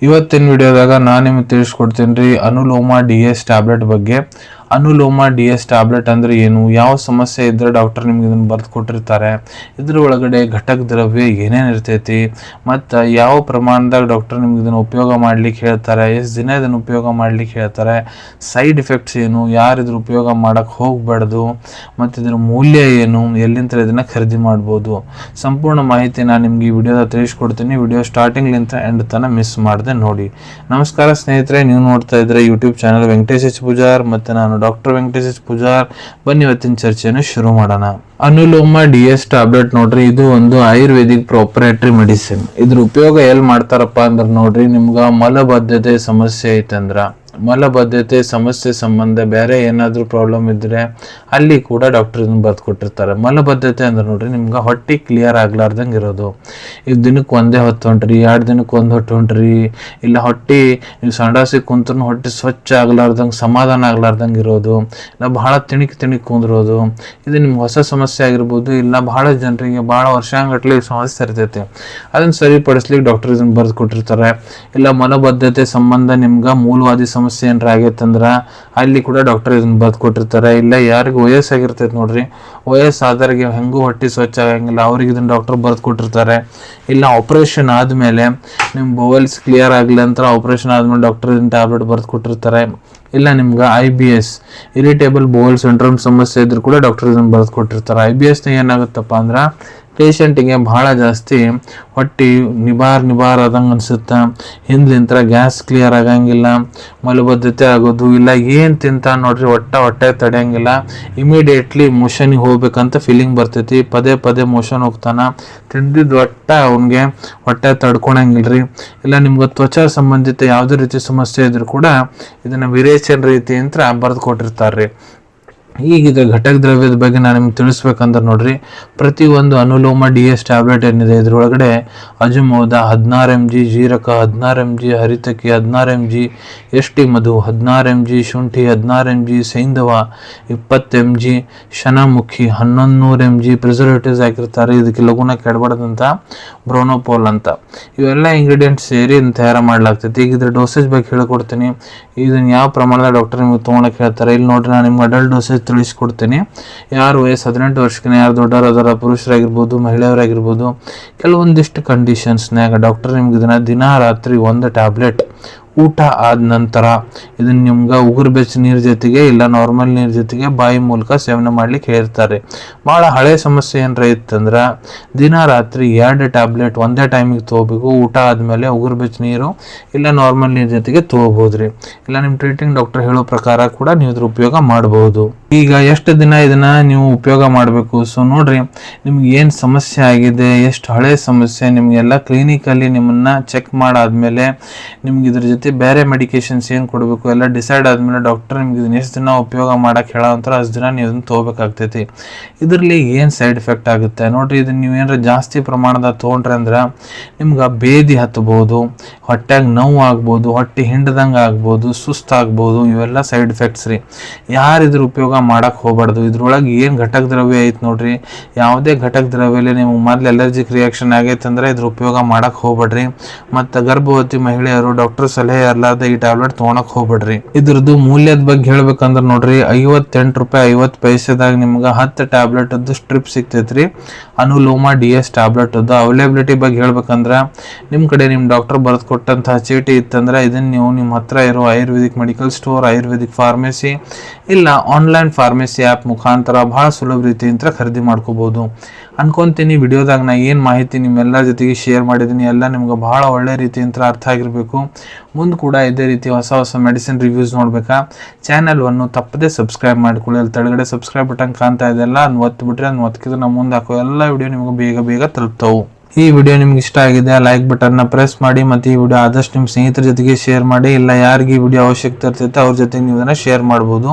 ಇವತ್ತಿನ ವಿಡಿಯೋದಾಗ ನಾನು ನಿಮಗೆ ತಿಳಿಸ್ಕೊಡ್ತೀನಿ ರೀ ಅನುಲೋಮ DS ಟ್ಯಾಬ್ಲೆಟ್ ಬಗ್ಗೆ. ಅನುಲೋಮ DS ಟ್ಯಾಬ್ಲೆಟ್ ಅಂದ್ರೆ ಏನು, ಯಾವ ಸಮಸ್ಯೆ ಇದ್ರೆ ಡಾಕ್ಟರ್ ನಿಮ್ಗೆ ಇದನ್ನು ಬರೆದು ಕೊಟ್ಟಿರ್ತಾರೆ, ಇದ್ರ ಒಳಗಡೆ ಘಟಕ ದ್ರವ್ಯ ಏನೇನು ಇರ್ತೈತಿ, ಮತ್ತು ಯಾವ ಪ್ರಮಾಣದಾಗ ಡಾಕ್ಟರ್ ನಿಮ್ಗೆ ಇದನ್ನು ಉಪಯೋಗ ಮಾಡ್ಲಿಕ್ಕೆ ಹೇಳ್ತಾರೆ, ಎಷ್ಟು ದಿನ ಇದನ್ನು ಉಪಯೋಗ ಮಾಡ್ಲಿಕ್ಕೆ ಹೇಳ್ತಾರೆ, ಸೈಡ್ ಎಫೆಕ್ಟ್ಸ್ ಏನು, ಯಾರು ಇದ್ರ ಉಪಯೋಗ ಮಾಡೋಕ್ಕೆ ಹೋಗಬಾರ್ದು, ಮತ್ತು ಇದ್ರ ಮೂಲ್ಯ ಏನು, ಎಲ್ಲಿಂದ ಇದನ್ನು ಖರೀದಿ ಮಾಡ್ಬೋದು, ಸಂಪೂರ್ಣ ಮಾಹಿತಿ ನಾನು ನಿಮ್ಗೆ ಈ ವಿಡಿಯೋದ ತಿಳಿಸ್ಕೊಡ್ತೀನಿ. ವಿಡಿಯೋ ಸ್ಟಾರ್ಟಿಂಗ್ಲಿಂದ ಎಂಡ್ ತನಕ ಮಿಸ್ ಮಾಡದೆ ನೋಡಿ. ನಮಸ್ಕಾರ ಸ್ನೇಹಿತರೆ, ನೀವು ನೋಡ್ತಾ ಇದ್ರೆ YouTube channel Venkatesh H Pujar ಮತ್ತು ನಾನು ಡಾಕ್ಟರ್ ವೆಂಕಟೇಶ್ ಎಚ್ ಪೂಜಾರ್. ಬನ್ನಿ ಇವತ್ತಿನ ಚರ್ಚೆಯನ್ನು ಶುರು ಮಾಡೋಣ. ಅನುಲೋಮ DS ಟ್ಯಾಬ್ಲೆಟ್ ನೋಡ್ರಿ, ಇದು ಒಂದು ಆಯುರ್ವೇದಿಕ್ ಪ್ರೊಪ್ರೈಟರಿ ಮೆಡಿಸಿನ್. ಇದ್ರ ಉಪಯೋಗ ಎಲ್ಲಿ ಮಾಡ್ತಾರಪ್ಪ ಅಂದ್ರೆ ನೋಡ್ರಿ, ನಿಮ್ಗೆ ಮಲಬದ್ಧತೆ ಸಮಸ್ಯೆ ಐತಂದ್ರ, ಮಲಬದ್ಧತೆ ಸಮಸ್ಯೆ ಸಂಬಂಧ ಬೇರೆ ಏನಾದರೂ ಪ್ರಾಬ್ಲಮ್ ಇದ್ರೆ ಅಲ್ಲಿ ಕೂಡ ಡಾಕ್ಟರ್ ಇದನ್ನು ಬರ್ದು ಕೊಟ್ಟಿರ್ತಾರೆ. ಮಲಬದ್ಧತೆ ಅಂದ್ರೆ ನೋಡ್ರಿ, ನಿಮ್ಗೆ ಹೊಟ್ಟೆ ಕ್ಲಿಯರ್ ಆಗ್ಲಾರ್ದಂಗೆ ಇರೋದು. ಈಗ ದಿನಕ್ಕೆ ಒಂದೇ ಹೊತ್ತು ಹೊಂಟ್ರಿ, 2 ದಿನಕ್ಕೆ ಒಂದು ಹೊಟ್ಟು ಹೊಂಟ್ರಿ, ಇಲ್ಲ ಹೊಟ್ಟೆ ನೀವು ಸಂಡಾಸಿಗೆ ಕುಂತ್ರೂ ಹೊಟ್ಟೆ ಸ್ವಚ್ಛ ಆಗ್ಲಾರ್ದಂಗೆ, ಸಮಾಧಾನ ಆಗ್ಲಾರ್ದಂಗೆ ಇರೋದು, ಇಲ್ಲ ಭಾಳ ತಿಣಿಕ್ ಕುಂದಿರೋದು, ಇದು ನಿಮ್ಗೆ ಹೊಸ ಸಮಸ್ಯೆ ಆಗಿರ್ಬೋದು. ಇಲ್ಲ ಭಾಳ ಜನರಿಗೆ ಭಾಳ ವರ್ಷಾಂಗಟ್ಲೆ ಸಮಸ್ಯೆ ಇರ್ತೈತಿ, ಅದನ್ನು ಸರಿಪಡಿಸ್ಲಿಕ್ಕೆ ಡಾಕ್ಟರ್ ಇದನ್ನು ಬರ್ದು ಕೊಟ್ಟಿರ್ತಾರೆ. ಇಲ್ಲ ಮಲಬದ್ಧತೆ ಸಂಬಂಧ ನಿಮ್ಗೆ ಮೂಲವಾದಿ ಸಮಸ್ಯೆ ಏನಾರ ಆಗೈತಂದ್ರ ಅಲ್ಲಿ ಕೂಡ ಡಾಕ್ಟರ್ ಇದನ್ನ ಬರ್ದು ಕೊಟ್ಟಿರ್ತಾರೆ. ಇಲ್ಲ ಯಾರಿಗೆ ವಯಸ್ಸಾಗಿರ್ತೈತೆ ನೋಡ್ರಿ, ವಯಸ್ಸಾದವ್ರಿಗೆ ಹೆಂಗೂ ಹೊಟ್ಟೆ ಸ್ವಚ್ಛ ಆಗಂಗಿಲ್ಲ, ಅವ್ರಿಗೆ ಇದನ್ನ ಡಾಕ್ಟರ್ ಬರ್ದು ಕೊಟ್ಟಿರ್ತಾರೆ. ಇಲ್ಲ ಆಪ್ರೇಷನ್ ಆದಮೇಲೆ ನಿಮ್ಮ ಬೌಲ್ಸ್ ಕ್ಲಿಯರ್ ಆಗಲಿ ಅಂತ ಆಪ್ರೇಷನ್ ಆದಮೇಲೆ ಡಾಕ್ಟರ್ ಇದನ್ನ ಟ್ಯಾಬ್ಲೆಟ್ ಬರ್ದು ಕೊಟ್ಟಿರ್ತಾರೆ. ಇಲ್ಲ ನಿಮ್ಗೆ IBS ಇರಿಟೇಬಲ್ ಬೌಲ್ ಸಿಂಡ್ರೋಮ್ ಸಮಸ್ಯೆ ಇದ್ರೂ ಕೂಡ ಡಾಕ್ಟರ್ ಇದನ್ನು ಬರ್ದು ಕೊಟ್ಟಿರ್ತಾರೆ. IBS ಏನಾಗುತ್ತಪ್ಪ ಅಂದ್ರೆ ಪೇಷಂಟಿಗೆ ಭಾಳ ಜಾಸ್ತಿ ಹೊಟ್ಟೆ ನಿಬಾರ್ ಆದಂಗೆ ಅನಿಸುತ್ತೆ, ಹಿಂದ್ಲಿಂತ್ರ ಗ್ಯಾಸ್ ಕ್ಲಿಯರ್ ಆಗಂಗಿಲ್ಲ, ಮಲಬದ್ಧತೆ ಆಗೋದು, ಇಲ್ಲ ಏನು ತಿಂತ ನೋಡ್ರಿ ಹೊಟ್ಟೆ ತಡೆಯಂಗಿಲ್ಲ, ಇಮಿಡಿಯೇಟ್ಲಿ ಮೋಷನಿಗೆ ಹೋಗ್ಬೇಕಂತ ಫೀಲಿಂಗ್ ಬರ್ತೈತಿ, ಪದೇ ಮೋಷನ್ ಹೋಗ್ತಾನೆ, ತಿಂದಿದ್ದು ಅವ್ನಿಗೆ ಹೊಟ್ಟೆ ತಡ್ಕೊಳಂಗಿಲ್ರಿ. ಇಲ್ಲ ನಿಮ್ಗೆ ತ್ವಚಾ ಸಂಬಂಧಿತ ಯಾವುದೇ ರೀತಿ ಸಮಸ್ಯೆ ಇದ್ರೂ ಕೂಡ ಇದನ್ನು ವಿರೇಚನ ರೀತಿ ಅಂತ ಬರೆದು ಕೊಟ್ಟಿರ್ತಾರೆ. ಈಗ ಇದು ಘಟಕ ದ್ರವ್ಯದ ಬಗ್ಗೆ ನಾನು ನಿಮ್ಗೆ ತಿಳಿಸ್ಬೇಕಂದ್ರೆ ನೋಡ್ರಿ, ಪ್ರತಿಯೊಂದು ಅನುಲೋಮ DS ಟ್ಯಾಬ್ಲೆಟ್ ಏನಿದೆ ಇದ್ರೊಳಗಡೆ ಅಜಮೋದ 16 mg, ಜೀರಕ 16 mg, ಹರಿತಕಿ 16 mg, ಎಷ್ಟಿ ಮಧು 16 mg, ಶುಂಠಿ 16 mg, ಸೈಂಧವ 20 mg, ಶನಮುಖಿ 1100 mg ಪ್ರಿಸರ್ವೇಟಿವ್ಸ್ ಹಾಕಿರ್ತಾರೆ. ಇದಕ್ಕೆ ಲಘುನ ಕೆಡಬಾರ್ದಂತ ಬ್ರೋನೋಪೋಲ್ ಅಂತ ಇವೆಲ್ಲ ಇಂಗ್ರೀಡಿಯೆಂಟ್ಸ್ ಸೇರಿ ತಯಾರು ಮಾಡಲಾಗ್ತೈತಿ. ಈಗ ಇದ್ರ ಡೋಸೇಜ್ ಬಗ್ಗೆ ಹೇಳ್ಕೊಡ್ತೀನಿ. ಇದನ್ನ ಯಾವ ಪ್ರಮಾಣದ ಡಾಕ್ಟರ್ ನಿಮ್ಗೆ ತೊಗೊಳಕ್ಕೆ ಹೇಳ್ತಾರೆ. ಇಲ್ಲಿ ನೋಡ್ರಿ, ನಾನು ನಿಮ್ಗೆ ಅಡಲ್ಟ್ ಡೋಸೇಜ್ ತಿಳಿಸ್ಕೊಡ್ತೀನಿ. ಯಾರು ವಯಸ್ಸು 18 ವರ್ಷಕ್ಕಿಂತ ಯಾರು ದೊಡ್ಡವರಾದಾರ, ಪುರುಷರಾಗಿರ್ಬೋದು, ಮಹಿಳೆಯರಾಗಿರ್ಬೋದು, ಕೆಲವೊಂದಿಷ್ಟು ಕಂಡೀಷನ್ಸ್ನಾಗ ಡಾಕ್ಟರ್ ನಿಮ್ಗೆ ಇದನ್ನ ದಿನ ರಾತ್ರಿ 1 ಟ್ಯಾಬ್ಲೆಟ್ ಊಟ ಆದ ನಂತರ ಇದನ್ನ ನಿಮ್ಗೆ ಉಗುರು ಬೆಚ್ಚ ನೀರು ಜೊತೆಗೆ ಇಲ್ಲ ನಾರ್ಮಲ್ ನೀರು ಜೊತೆಗೆ ಬಾಯಿ ಮೂಲಕ ಸೇವನೆ ಮಾಡ್ಲಿಕ್ಕೆ ಹೇಳ್ತಾರೆ. ಭಾಳ ಹಳೆ ಸಮಸ್ಯೆ ಏನಾರ ಇತ್ತಂದ್ರೆ ದಿನ ರಾತ್ರಿ 2 ಟ್ಯಾಬ್ಲೆಟ್ ಒಂದೇ ಟೈಮಿಗೆ ತೊಗೋಬೇಕು. ಊಟ ಆದಮೇಲೆ ಉಗುರು ಬೆಚ್ಚ ನೀರು ಇಲ್ಲ ನಾರ್ಮಲ್ ನೀರು ಜೊತೆಗೆ ತೊಗೋಬೋದ್ರಿ. ಇಲ್ಲ ನಿಮ್ಮ ಟ್ರೀಟಿಂಗ್ ಡಾಕ್ಟರ್ ಹೇಳೋ ಪ್ರಕಾರ ಕೂಡ ನೀವು ಇದ್ರ ಉಪಯೋಗ ಮಾಡಬಹುದು. ಈಗ ಎಷ್ಟು ದಿನ ಇದನ್ನ ನೀವು ಉಪಯೋಗ ಮಾಡಬೇಕು? ಸೊ ನೋಡ್ರಿ, ನಿಮ್ಗೆ ಏನು ಸಮಸ್ಯೆ ಆಗಿದೆ, ಎಷ್ಟು ಹಳೆ ಸಮಸ್ಯೆ, ನಿಮಗೆಲ್ಲ ಕ್ಲಿನಿಕಲ್ಲಿ ನಿಮ್ಮನ್ನ ಚೆಕ್ ಮಾಡಾದ್ಮೇಲೆ ನಿಮ್ಗೆ ಇದ್ರ ಜೊತೆ ಬೇರೆ ಮೆಡಿಕೇಶನ್ಸ್ ಏನು ಕೊಡಬೇಕು ಎಲ್ಲ ಡಿಸೈಡ್ ಆದಮೇಲೆ ಡಾಕ್ಟರ್ ನಿಮ್ಗೆ ಇದನ್ನ ಎಷ್ಟು ದಿನ ಉಪಯೋಗ ಮಾಡಕ್ಕೆ ಹೇಳೋ ಅಂತಾರೆ ಅಷ್ಟು ದಿನ ನೀವು ಇದನ್ನು ತೊಗೋಬೇಕಾಗ್ತೈತಿ. ಇದರಲ್ಲಿ ಏನು ಸೈಡ್ ಎಫೆಕ್ಟ್ ಆಗುತ್ತೆ ನೋಡ್ರಿ, ಇದನ್ನ ನೀವು ಏನಾರ ಜಾಸ್ತಿ ಪ್ರಮಾಣದ ತೊಗೊಂಡ್ರೆ ಅಂದ್ರೆ ನಿಮ್ಗೆ ಬೇದಿ ಹತ್ಬೋದು, ಹೊಟ್ಟೆಗೆ ನೋವು ಆಗ್ಬೋದು, ಹೊಟ್ಟೆ ಹಿಂಡ್ದಂಗೆ ಆಗ್ಬೋದು, ಸುಸ್ತಾಗ್ಬೋದು, ಇವೆಲ್ಲ ಸೈಡ್ ಎಫೆಕ್ಟ್ಸ್ ರೀ. ಯಾರು ಇದ್ರ ಉಪಯೋಗ ಮಾಡಕ್ಕೆ ಹೋಗ್ಬಾರ್ದು. ಇದ್ರೊಳಗೆ ಏನು ಘಟಕ ದ್ರವ್ಯ ಐತೆ ನೋಡ್ರಿ, ಯಾವುದೇ ಘಟಕ ದ್ರವ್ಯಲ್ಲಿ ನೀವು ಮೊದಲು ಅಲರ್ಜಿಕ್ ರಿಯಾಕ್ಷನ್ ಆಗೈತೆ ಅಂದ್ರೆ ಇದ್ರ ಉಪಯೋಗ ಮಾಡಕ್ಕೆ ಹೋಗ್ಬೇಡ್ರಿ. ಮತ್ತು ಗರ್ಭವತಿ ಮಹಿಳೆಯರು ಡಾಕ್ಟರ್ ಸಲಹೆ ಇರಲಾರ್ದೆ ಈ ಟ್ಯಾಬ್ಲೆಟ್ ತೊಗೊಳಕ್ ಹೋಗ್ಬೇಡ್ರಿ. ಇದ್ರದ್ದು ಮೂಲ್ಯದ ಬಗ್ಗೆ ಹೇಳ್ಬೇಕಂದ್ರೆ ನೋಡ್ರಿ, 58 ರೂಪಾಯಿ 50 ಪೈಸೆದಾಗ ನಿಮ್ಗೆ 10 ಟ್ಯಾಬ್ಲೆಟ್ ಸ್ಟ್ರಿಪ್ ಸಿಗ್ತೈತ್ರಿ. ಅನುಲೋಮ DS ಟ್ಯಾಬ್ಲೆಟ್ ಅವೈಲೇಬಿಲಿಟಿ ಬಗ್ಗೆ ಹೇಳ್ಬೇಕಂದ್ರೆ ನಿಮ್ಮ ಕಡೆ ನಿಮ್ಮ ಡಾಕ್ಟರ್ ಬರೆದು ಕೊಟ್ಟಂತಹ ಚೀಟಿ ಇತ್ತಂದ್ರೆ ಇದನ್ನ ನೀವು ನಿಮ್ಮ ಹತ್ರ ಇರೋ Ayurvedic medical store, Ayurvedic pharmacy ಇಲ್ಲ ಆನ್ಲೈನ್ ಫಾರ್ಮಸಿ ಆ್ಯಪ್ ಮುಖಾಂತರ ಭಾಳ ಸುಲಭ ರೀತಿಯಿಂದ ಖರೀದಿ ಮಾಡ್ಕೋಬಹುದು ಅನ್ಕೊಂತೀನಿ. ವಿಡಿಯೋದಾಗ ನಾ ಏನು ಮಾಹಿತಿ ನಿಮ್ಮೆಲ್ಲರ ಜೊತೆಗೆ ಶೇರ್ ಮಾಡಿದ್ದೀನಿ ಎಲ್ಲ ನಿಮ್ಗೆ ಭಾಳ ಒಳ್ಳೆ ರೀತಿಯಿಂದ ಅರ್ಥ ಆಗಿರಬೇಕು. ಮುಂದೆ ಕೂಡ ಇದೇ ರೀತಿ ಹೊಸ ಮೆಡಿಸಿನ್ ರಿವ್ಯೂಸ್ ನೋಡ್ಬೇಕಾ, ಚಾನಲ್ವನ್ನು ತಪ್ಪದೆ ಸಬ್ಸ್ಕ್ರೈಬ್ ಮಾಡ್ಕೊಳ್ಳಿ. ಅಲ್ಲಿ ತೆಳಗಡೆ ಸಬ್ಸ್ಕ್ರೈಬ್ ಬಟನ್ ಕಾಣ್ತಾ ಇದೆಲ್ಲ, ಅದನ್ನ ಒತ್ತಿಬಿಟ್ರೆ ಅದನ್ನ ಒತ್ತಿದ್ರೆ ನಾವು ಮುಂದೆ ಹಾಕೋ ಎಲ್ಲ ವಿಡಿಯೋ ನಿಮಗೆ ಬೇಗ ತಲುಪ್ತಾವು. ಈ ವಿಡಿಯೋ ನಿಮ್ಗೆ ಇಷ್ಟ ಆಗಿದೆ ಲೈಕ್ ಬಟನ್ನ ಪ್ರೆಸ್ ಮಾಡಿ, ಮತ್ತು ಈ ವಿಡಿಯೋ ಆದಷ್ಟು ನಿಮ್ಮ ಸ್ನೇಹಿತರ ಜೊತೆಗೆ ಶೇರ್ ಮಾಡಿ. ಇಲ್ಲ ಯಾರಿಗೆ ಈ ವಿಡಿಯೋ ಅವಶ್ಯಕತೆ ಇರ್ತೈತೆ ಅವ್ರ ಜೊತೆಗೆ ನೀವು ಇದನ್ನು ಶೇರ್ ಮಾಡ್ಬೋದು.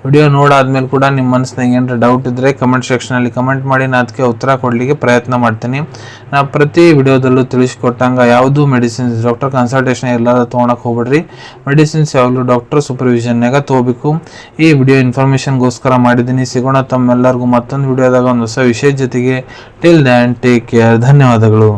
ವಿಡಿಯೋ ನೋಡಾದ್ಮೇಲೆ ಕೂಡ ನಿಮ್ಮ ಮನಸ್ಸಿನಾಗ ಏನಾರ ಡೌಟ್ ಇದ್ದರೆ ಕಮೆಂಟ್ ಸೆಕ್ಷನಲ್ಲಿ ಕಮೆಂಟ್ ಮಾಡಿ, ನಾನು ಅದಕ್ಕೆ ಉತ್ತರ ಕೊಡಲಿಕ್ಕೆ ಪ್ರಯತ್ನ ಮಾಡ್ತೀನಿ. ನಾ ಪ್ರತಿ ವಿಡಿಯೋದಲ್ಲೂ ತಿಳಿಸ್ಕೊಟ್ಟಂಗೆ ಯಾವುದೂ ಮೆಡಿಸಿನ್ಸ್ ಡಾಕ್ಟರ್ ಕನ್ಸಲ್ಟೇಷನ್ ಇರಲಾರ್ದ ತೊಗೊಳಕ್ಕೆ ಹೋಗ್ಬೇಡ್ರಿ. ಮೆಡಿಸಿನ್ಸ್ ಯಾವಾಗಲೂ ಡಾಕ್ಟರ್ ಸೂಪರ್ವಿಷನ್ನಾಗ ತೊಗೋಬೇಕು. ಈ ವಿಡಿಯೋ ಇನ್ಫಾರ್ಮೇಷನ್ಗೋಸ್ಕರ ಮಾಡಿದ್ದೀನಿ. ಸಿಗೋಣ ತಮ್ಮೆಲ್ಲರಿಗೂ ಮತ್ತೊಂದು ವಿಡಿಯೋದಾಗ ಒಂದು ಹೊಸ ವಿಷಯದ ಜೊತೆಗೆ. Till than take care. ಧನ್ಯವಾದಗಳು.